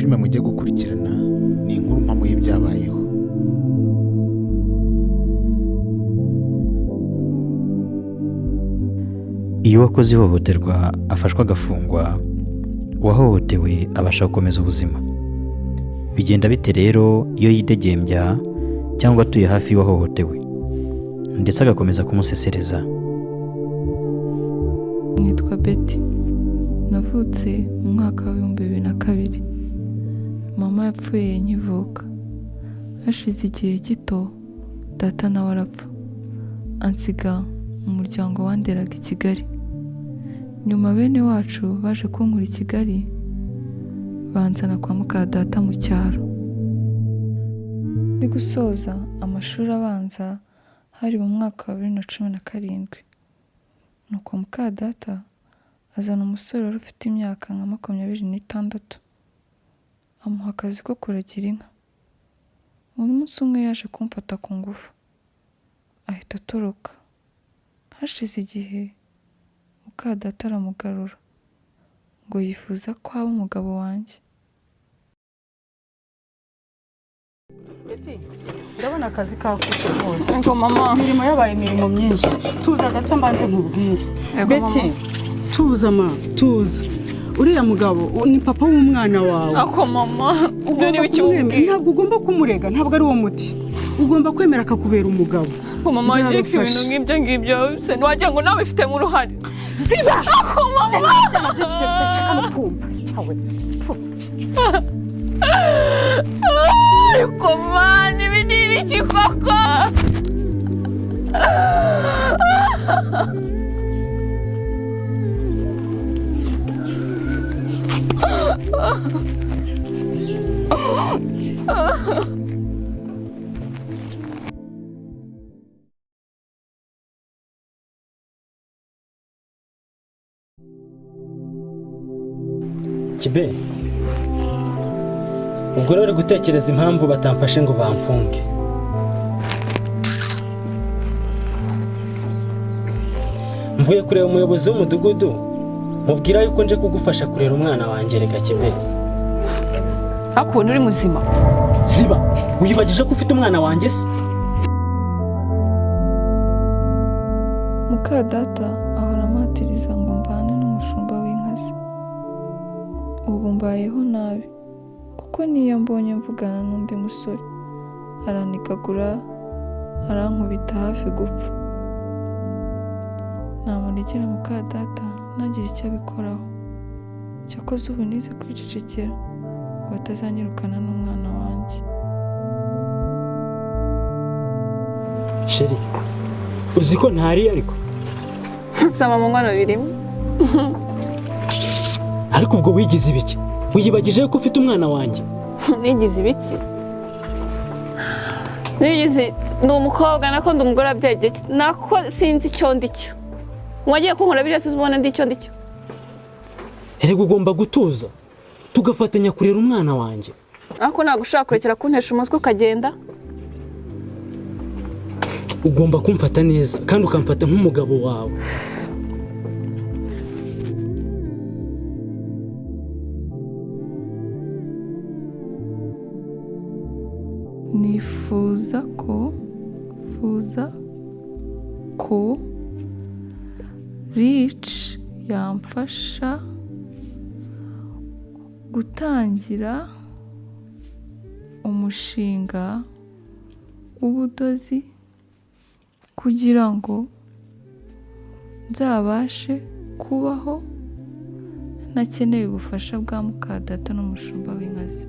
filime mujye gukurikirana ni inkuru mpamo y'ibyabayeho. Iyo uwakoze ihohoterwa afashwa agafungwa, uwahohotewe abasha gukomeza ubuzima. Bigenda bite rero iyo yidegembya cyangwa atuye hafi y'uwahohotewe ndetse agakomeza kumusesereza? Nitwa Betty, navutse mu mwaka wa 2002. Mama yapfuye nkivuka. Hashize igihe gito data nawe arapfa, ansiga mu muryango wanderaga i Kigali. Nyuma bene wacu baje kunkura i Kigali, banzana kwa muka data mu cyaro. Ndi gusoza amashuri abanza hari mu mwaka wa 2017. Nuko muka data azana umusore wari ufite imyaka nka 26, amuha akazi ko kuragira inka. Umunsi umwe yaje kumfata ku ngufu, ahita atoroka. Hashize igihe muka data aramugarura ngo yifuza ko aba umugabo wanjye. Betty, ndabona akazi kakutse rwose. Ngo mama, Imirimo yabaye imirimo myinshi. Tuza gato mbanze nkubwire. Betty, tuza ma, tuza. Uriya mugabo ni papa w'umwana wawe. ako mama, ubwo ni biki umbwira? Ntabwo ugomba kumurega, ntabwo ari uwo muti. Ugomba kwemera akakubera umugabo. Ako mama, agiye ibintu nk'ibyo ngibyo, se nwagira ngo nawe bifite mu ruhare. Ziba! Ako mama, Nabyo kigiye kudashaka no kumva. Cyawe. ariko mani, ibi ni ibiki koko? Kibe, ubwo rero uri gutekereza impamvu batamfashe ngo bamfunge. Mvuye kureba umuyobozi w'umudugudu, mubwira yuko nje kugufasha kurera umwana wanjye. Reka Kibe, Akubona uri muzima? ziba, wiyibagije ko ufite umwana wanjye se? Muka data ahora ampatiriza ngo mbane n'umushumba w'inka ze. Ubu mbayeho nabi kuko niyo mbonye mvugana n'undi musore aranikagura, arankubita hafi gupfa. Namuregera muka data ntagira icyo abikoraho. Cyakoze ubu nize kwicecekera ngo atazanyirukana n'umwana wanjye. Sheri, uzi ko ntari ariko? Sama mu mwana birimo. Ariko ubwo wigize ibiki? Wiyibagije ko ufite umwana wanjye? Nigize ibiki? Nigize ni umukobwa nako ndi umugore abyagiye nako sinzi icyo ndicyo. Mwagiye kunkora biriya uzubona ndi icyo ndicyo. Erega ugomba gutuza tugafatanya kurera umwana wanjye. Ako nagushaka kurekera kuntesha umutwe ukagenda. Ugomba kumfata neza kandi ukamfata nk'umugabo wawe. Nifuza ko Rich yamfasha gutangira umushinga w'ubudozi kugira ngo nzabashe kubaho ntakeneye ubufasha bwa muka data n'umushumba w'inka ze.